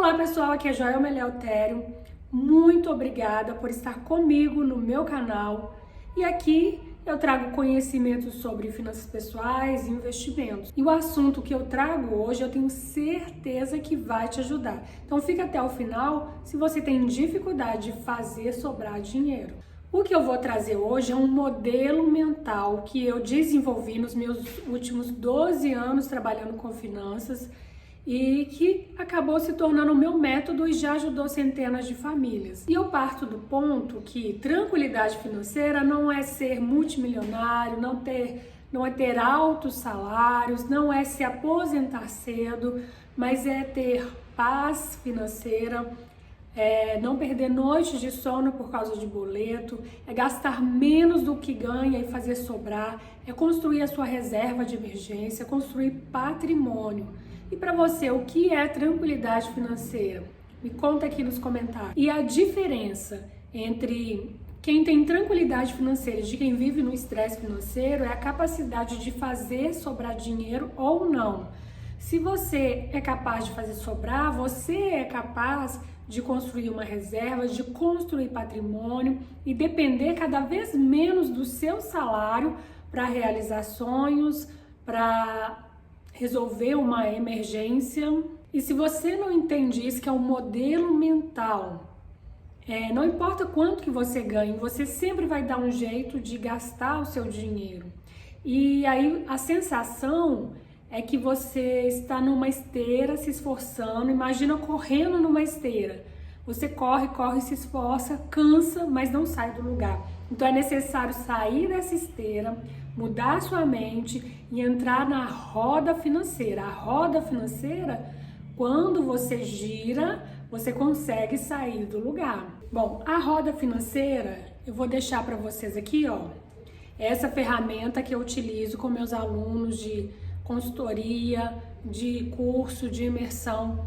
Olá pessoal, aqui é Joelma Eleutério. Muito obrigada por estar comigo no meu canal. E aqui eu trago conhecimentos sobre finanças pessoais e investimentos. E o assunto que eu trago hoje eu tenho certeza que vai te ajudar. Então fica até o final se você tem dificuldade de fazer sobrar dinheiro. O que eu vou trazer hoje é um modelo mental que eu desenvolvi nos meus últimos 12 anos trabalhando com finanças e que acabou se tornando o meu método e já ajudou centenas de famílias. E eu parto do ponto que tranquilidade financeira não é ser multimilionário, não é ter altos salários, não é se aposentar cedo, mas é ter paz financeira, não perder noites de sono por causa de boleto, é gastar menos do que ganha e fazer sobrar, é construir a sua reserva de emergência, construir patrimônio. E para você, o que é tranquilidade financeira? Me conta aqui nos comentários. E a diferença entre quem tem tranquilidade financeira e de quem vive no estresse financeiro é a capacidade de fazer sobrar dinheiro ou não. Se você é capaz de fazer sobrar, você é capaz de construir uma reserva, de construir patrimônio e depender cada vez menos do seu salário para realizar sonhos, para resolver uma emergência. E se você não entende isso, que é um modelo mental, não importa quanto que você ganhe, você sempre vai dar um jeito de gastar o seu dinheiro. E aí a sensação é que você está numa esteira se esforçando, imagina correndo numa esteira. Você corre, corre, se esforça, cansa, mas não sai do lugar. Então é necessário sair dessa esteira, mudar sua mente e entrar na roda financeira. A roda financeira, quando você gira, você consegue sair do lugar. Bom, a roda financeira, eu vou deixar para vocês aqui, ó, essa ferramenta que eu utilizo com meus alunos de consultoria, de curso, de imersão.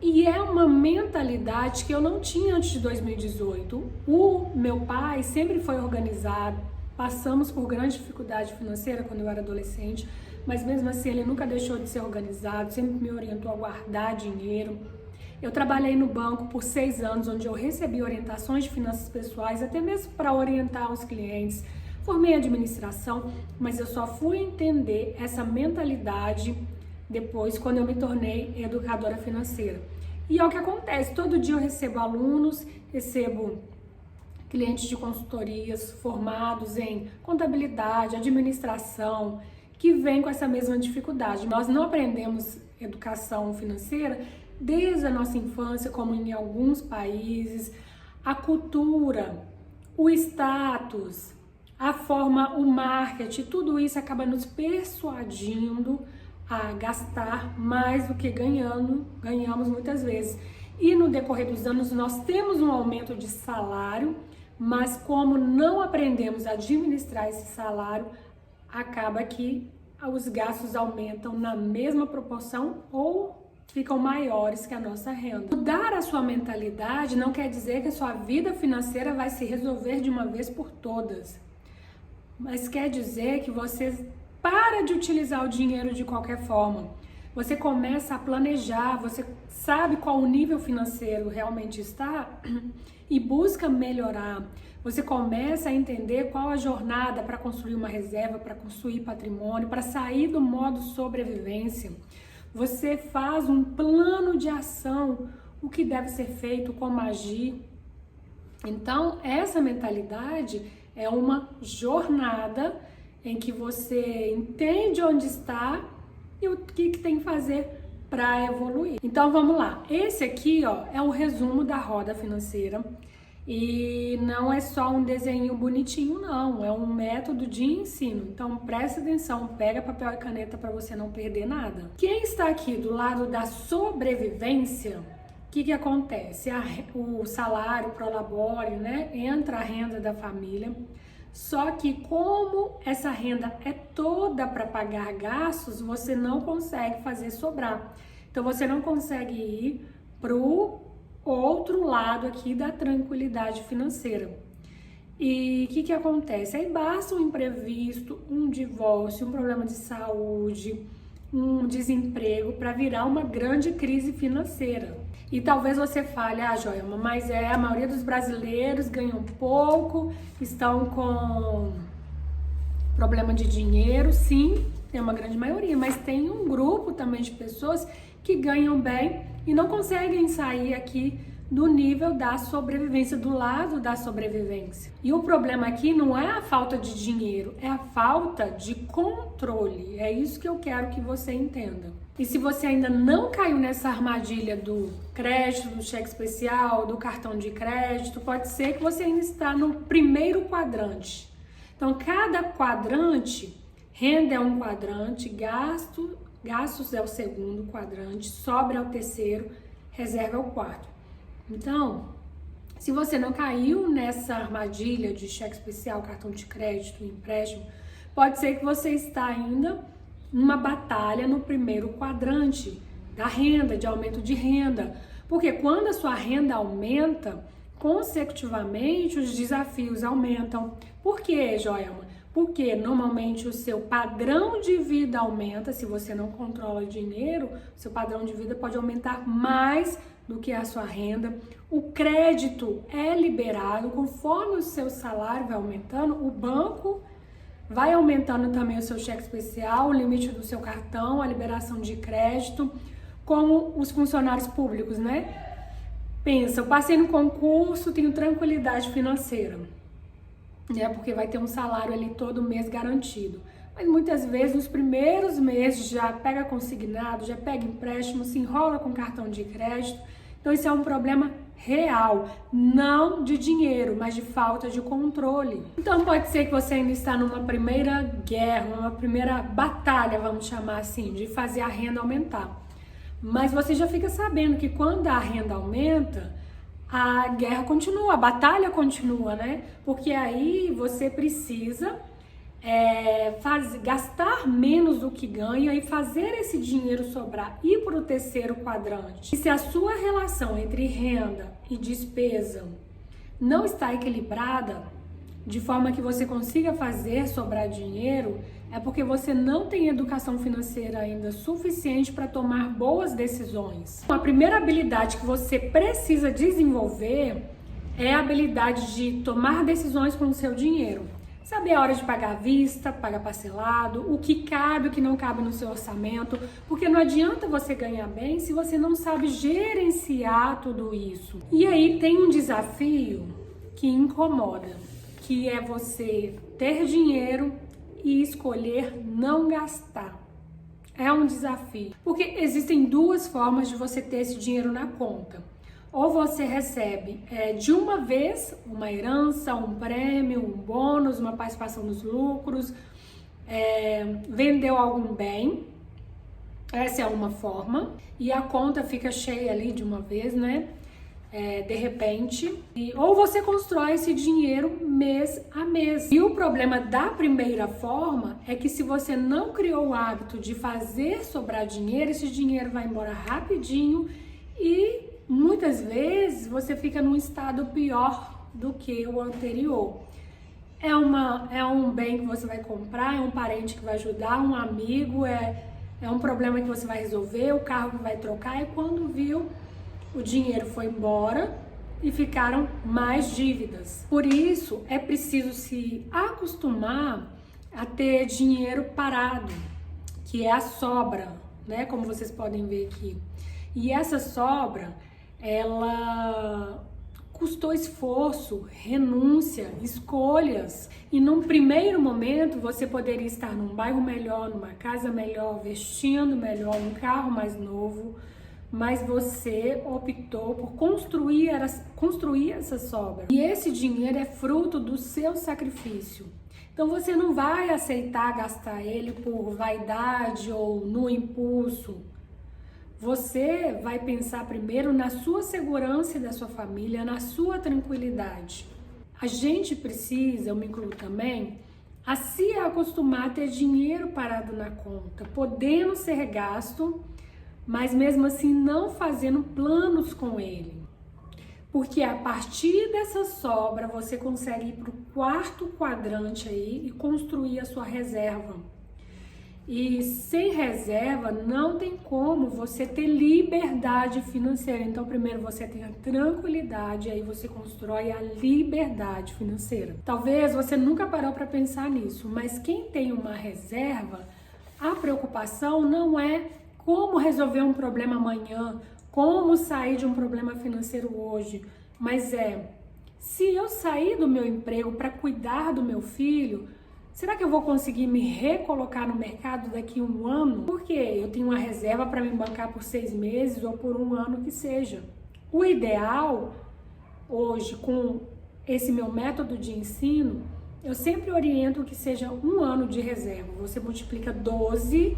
E é uma mentalidade que eu não tinha antes de 2018. O meu pai sempre foi organizado, passamos por grande dificuldade financeira quando eu era adolescente, mas mesmo assim ele nunca deixou de ser organizado, sempre me orientou a guardar dinheiro. Eu trabalhei no banco por 6 anos, onde eu recebi orientações de finanças pessoais, até mesmo para orientar os clientes. Formei administração, mas eu só fui entender essa mentalidade depois, quando eu me tornei educadora financeira. E é o que acontece, todo dia eu recebo alunos, recebo clientes de consultorias formados em contabilidade, administração, que vêm com essa mesma dificuldade. Nós não aprendemos educação financeira desde a nossa infância, como em alguns países. A cultura, o status, a forma, o marketing, tudo isso acaba nos persuadindo a gastar mais do que ganhamos muitas vezes. E no decorrer dos anos nós temos um aumento de salário, mas como não aprendemos a administrar esse salário, acaba que os gastos aumentam na mesma proporção ou ficam maiores que a nossa renda. Mudar a sua mentalidade não quer dizer que a sua vida financeira vai se resolver de uma vez por todas, mas quer dizer que você para de utilizar o dinheiro de qualquer forma. Você começa a planejar, você sabe qual o nível financeiro realmente está e busca melhorar. Você começa a entender qual a jornada para construir uma reserva, para construir patrimônio, para sair do modo sobrevivência. Você faz um plano de ação, o que deve ser feito, como agir. Então, essa mentalidade é uma jornada em que você entende onde está e o que tem que fazer para evoluir. Então vamos lá, esse aqui ó, é um resumo da roda financeira e não é só um desenho bonitinho não, é um método de ensino. Então presta atenção, pega papel e caneta para você não perder nada. Quem está aqui do lado da sobrevivência, o que acontece? O salário prolabore, né? Entra a renda da família. Só que como essa renda é toda para pagar gastos, você não consegue fazer sobrar. Então você não consegue ir para o outro lado aqui da tranquilidade financeira. E o que acontece? Aí basta um imprevisto, um divórcio, um problema de saúde, um desemprego para virar uma grande crise financeira. E talvez você fale, Joelma, mas a maioria dos brasileiros ganham pouco, estão com problema de dinheiro. Sim, tem uma grande maioria, mas tem um grupo também de pessoas que ganham bem e não conseguem sair aqui do nível da sobrevivência, do lado da sobrevivência. E o problema aqui não é a falta de dinheiro, é a falta de controle. É isso que eu quero que você entenda. E se você ainda não caiu nessa armadilha do crédito, do cheque especial, do cartão de crédito, pode ser que você ainda está no primeiro quadrante. Então, cada quadrante, renda é um quadrante, gastos é o segundo quadrante, sobra é o terceiro, reserva é o quarto. Então, se você não caiu nessa armadilha de cheque especial, cartão de crédito, empréstimo, pode ser que você está ainda numa batalha no primeiro quadrante da renda, de aumento de renda. Porque quando a sua renda aumenta, consecutivamente os desafios aumentam. Por quê, Joelma? Porque normalmente o seu padrão de vida aumenta. Se você não controla dinheiro, seu padrão de vida pode aumentar mais do que a sua renda. O crédito é liberado conforme o seu salário vai aumentando, o banco vai aumentando também o seu cheque especial, o limite do seu cartão, a liberação de crédito, como os funcionários públicos, né? Pensa, eu passei no concurso, tenho tranquilidade financeira, né? Porque vai ter um salário ali todo mês garantido. Mas muitas vezes nos primeiros meses já pega consignado, já pega empréstimo, se enrola com cartão de crédito. Então isso é um problema real, não de dinheiro, mas de falta de controle. Então pode ser que você ainda está numa primeira guerra, uma primeira batalha, vamos chamar assim, de fazer a renda aumentar. Mas você já fica sabendo que quando a renda aumenta, a guerra continua, a batalha continua, né? Porque aí você precisa gastar menos do que ganha e fazer esse dinheiro sobrar, ir para o terceiro quadrante. E se a sua relação entre renda e despesa não está equilibrada, de forma que você consiga fazer sobrar dinheiro, é porque você não tem educação financeira ainda suficiente para tomar boas decisões. A primeira habilidade que você precisa desenvolver é a habilidade de tomar decisões com o seu dinheiro. Saber a hora de pagar à vista, pagar parcelado, o que cabe, o que não cabe no seu orçamento, porque não adianta você ganhar bem se você não sabe gerenciar tudo isso. E aí tem um desafio que incomoda, que é você ter dinheiro e escolher não gastar. É um desafio, porque existem duas formas de você ter esse dinheiro na conta. Ou você recebe de uma vez uma herança, um prêmio, um bônus, uma participação nos lucros, vendeu algum bem, essa é uma forma, e a conta fica cheia ali de uma vez, né? De repente, ou você constrói esse dinheiro mês a mês. E o problema da primeira forma é que se você não criou o hábito de fazer sobrar dinheiro, esse dinheiro vai embora rapidinho e muitas vezes você fica num estado pior do que o anterior. É um bem que você vai comprar, é um parente que vai ajudar, um amigo, é um problema que você vai resolver, o carro que vai trocar, e quando viu, o dinheiro foi embora e ficaram mais dívidas. Por isso, é preciso se acostumar a ter dinheiro parado, que é a sobra, né? Como vocês podem ver aqui. E essa sobra, ela custou esforço, renúncia, escolhas. E num primeiro momento você poderia estar num bairro melhor, numa casa melhor, vestindo melhor, um carro mais novo, mas você optou por construir essa sobra. E esse dinheiro é fruto do seu sacrifício. Então você não vai aceitar gastar ele por vaidade ou no impulso. Você vai pensar primeiro na sua segurança e da sua família, na sua tranquilidade. A gente precisa, eu me incluo também, a se acostumar a ter dinheiro parado na conta, podendo ser gasto, mas mesmo assim não fazendo planos com ele. Porque a partir dessa sobra você consegue ir para o quarto quadrante aí e construir a sua reserva. E sem reserva não tem como você ter liberdade financeira. Então, primeiro você tem a tranquilidade, aí você constrói a liberdade financeira. Talvez você nunca parou para pensar nisso, mas quem tem uma reserva, a preocupação não é como resolver um problema amanhã, como sair de um problema financeiro hoje, mas se eu sair do meu emprego para cuidar do meu filho, será que eu vou conseguir me recolocar no mercado daqui a um ano? Porque eu tenho uma reserva para me bancar por 6 meses ou por um ano que seja. O ideal, hoje, com esse meu método de ensino, eu sempre oriento que seja um ano de reserva. Você multiplica 12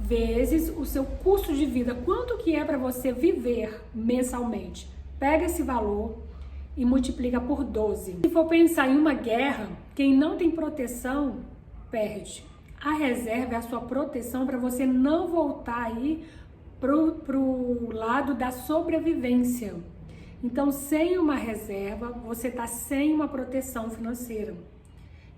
vezes o seu custo de vida. Quanto que é para você viver mensalmente? Pega esse valor e multiplica por 12. Se for pensar em uma guerra, quem não tem proteção, perde. A reserva é a sua proteção para você não voltar aí pro lado da sobrevivência. Então, sem uma reserva, você está sem uma proteção financeira.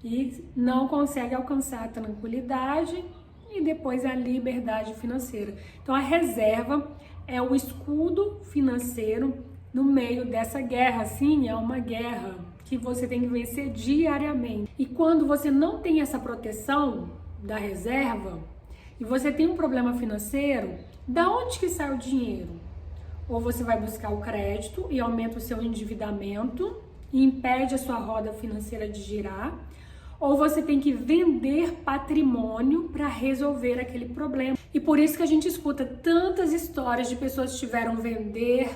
E não consegue alcançar a tranquilidade e depois a liberdade financeira. Então, a reserva é o escudo financeiro no meio dessa guerra. Sim, é uma guerra que você tem que vencer diariamente. E quando você não tem essa proteção da reserva e você tem um problema financeiro, da onde que sai o dinheiro? Ou você vai buscar o crédito e aumenta o seu endividamento e impede a sua roda financeira de girar, ou você tem que vender patrimônio para resolver aquele problema. E por isso que a gente escuta tantas histórias de pessoas que tiveram que vender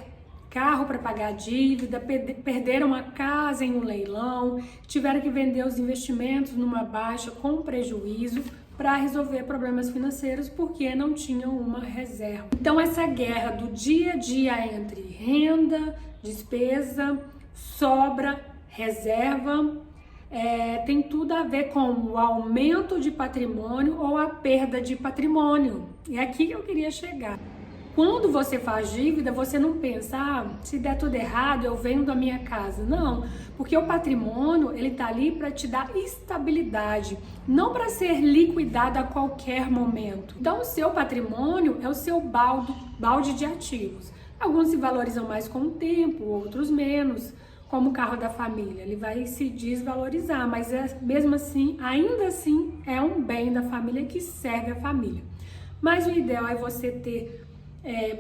carro para pagar a dívida, perderam a casa em um leilão, tiveram que vender os investimentos numa baixa com prejuízo para resolver problemas financeiros porque não tinham uma reserva. Então essa guerra do dia a dia entre renda, despesa, sobra, reserva, tem tudo a ver com o aumento de patrimônio ou a perda de patrimônio. E é aqui que eu queria chegar. Quando você faz dívida, você não pensa, se der tudo errado, eu vendo a minha casa. Não, porque o patrimônio, ele tá ali para te dar estabilidade, não para ser liquidado a qualquer momento. Então, o seu patrimônio é o seu balde de ativos. Alguns se valorizam mais com o tempo, outros menos, como o carro da família. Ele vai se desvalorizar, mas mesmo assim, ainda assim, é um bem da família que serve a família. Mas o ideal é você ter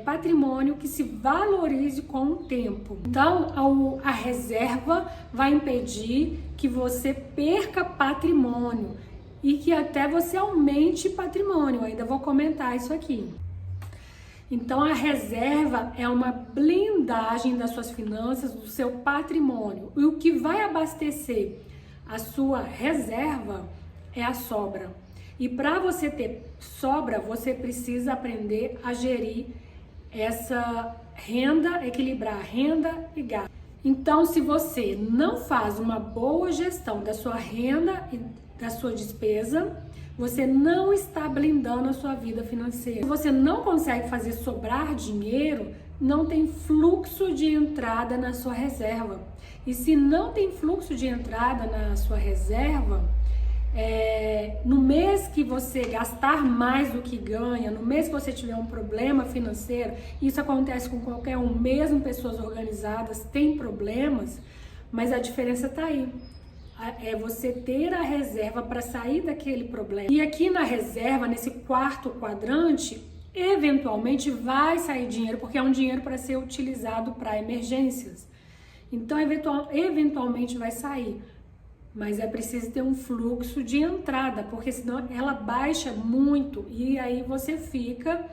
patrimônio que se valorize com o tempo. Então, a reserva vai impedir que você perca patrimônio e que até você aumente patrimônio. Eu ainda vou comentar isso aqui. Então, a reserva é uma blindagem das suas finanças, do seu patrimônio. E o que vai abastecer a sua reserva é a sobra. E para você ter sobra, você precisa aprender a gerir essa renda, equilibrar renda e gasto. Então, se você não faz uma boa gestão da sua renda e da sua despesa, você não está blindando a sua vida financeira. Se você não consegue fazer sobrar dinheiro, não tem fluxo de entrada na sua reserva. E se não tem fluxo de entrada na sua reserva, no mês que você gastar mais do que ganha, no mês que você tiver um problema financeiro, isso acontece com qualquer um, mesmo pessoas organizadas têm problemas, mas a diferença está aí. É você ter a reserva para sair daquele problema. E aqui na reserva, nesse quarto quadrante, eventualmente vai sair dinheiro, porque é um dinheiro para ser utilizado para emergências. Então, eventualmente vai sair. Mas é preciso ter um fluxo de entrada, porque senão ela baixa muito e aí você fica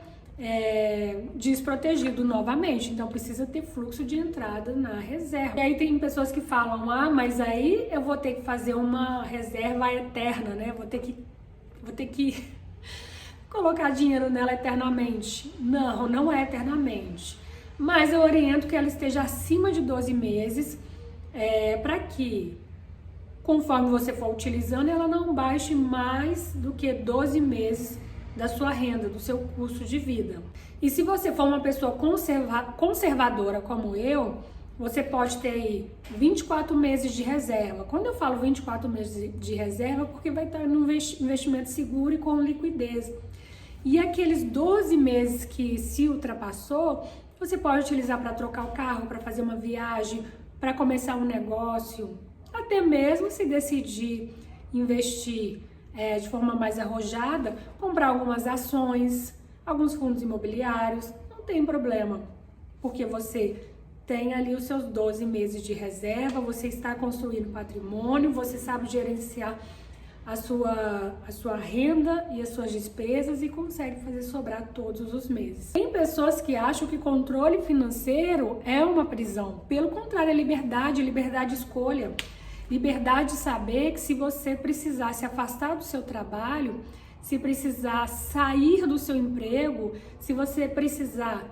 desprotegido novamente. Então precisa ter fluxo de entrada na reserva. E aí tem pessoas que falam, mas aí eu vou ter que fazer uma reserva eterna, né? Vou ter que colocar dinheiro nela eternamente. Não, não é eternamente. Mas eu oriento que ela esteja acima de 12 meses, para que, conforme você for utilizando, ela não baixe mais do que 12 meses da sua renda, do seu custo de vida. E se você for uma pessoa conservadora como eu, Você pode ter aí 24 meses de reserva. Quando eu falo 24 meses de reserva, porque vai estar num investimento seguro e com liquidez. E aqueles 12 meses que se ultrapassou, você pode utilizar para trocar o carro, para fazer uma viagem, para começar um negócio, até mesmo se decidir investir de forma mais arrojada, comprar algumas ações, alguns fundos imobiliários, não tem problema, porque você tem ali os seus 12 meses de reserva, você está construindo patrimônio, você sabe gerenciar a sua renda e as suas despesas e consegue fazer sobrar todos os meses. Tem pessoas que acham que controle financeiro é uma prisão. Pelo contrário, é liberdade de escolha. Liberdade de saber que se você precisar se afastar do seu trabalho, se precisar sair do seu emprego, se você precisar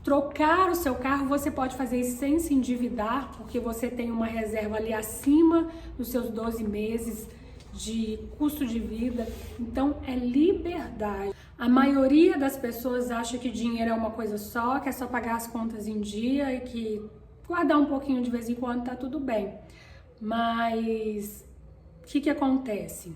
trocar o seu carro, você pode fazer isso sem se endividar, porque você tem uma reserva ali acima dos seus 12 meses de custo de vida. Então é liberdade. A maioria das pessoas acha que dinheiro é uma coisa só, que é só pagar as contas em dia e que guardar um pouquinho de vez em quando tá tudo bem. Mas o que acontece?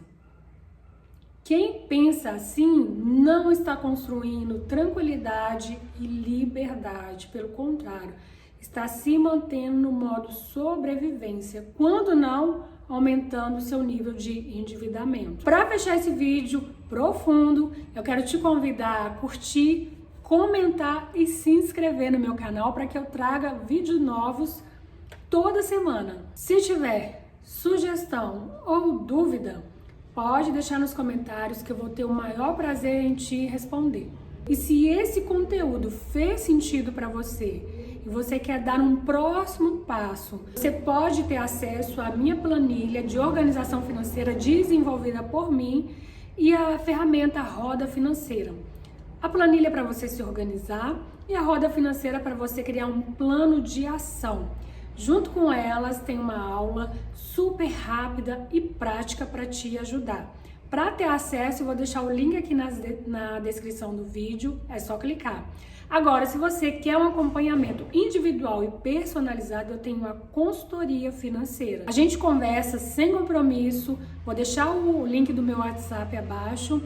Quem pensa assim não está construindo tranquilidade e liberdade, pelo contrário, está se mantendo no modo sobrevivência, quando não aumentando seu nível de endividamento. Para fechar esse vídeo profundo, eu quero te convidar a curtir, comentar e se inscrever no meu canal para que eu traga vídeos novos toda semana. Se tiver sugestão ou dúvida, pode deixar nos comentários que eu vou ter o maior prazer em te responder. E se esse conteúdo fez sentido para você e você quer dar um próximo passo, você pode ter acesso à minha planilha de organização financeira desenvolvida por mim e a ferramenta Roda Financeira. A planilha é para você se organizar e a roda financeira para você criar um plano de ação. Junto com elas tem uma aula super rápida e prática para te ajudar. Para ter acesso, eu vou deixar o link aqui na descrição do vídeo, é só clicar. Agora, se você quer um acompanhamento individual e personalizado, eu tenho uma consultoria financeira. A gente conversa sem compromisso, vou deixar o link do meu WhatsApp abaixo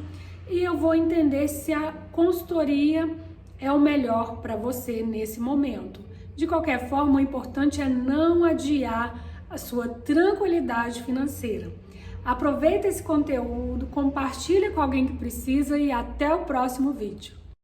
e eu vou entender se a consultoria é o melhor para você nesse momento. De qualquer forma, o importante é não adiar a sua tranquilidade financeira. Aproveita esse conteúdo, compartilha com alguém que precisa e até o próximo vídeo.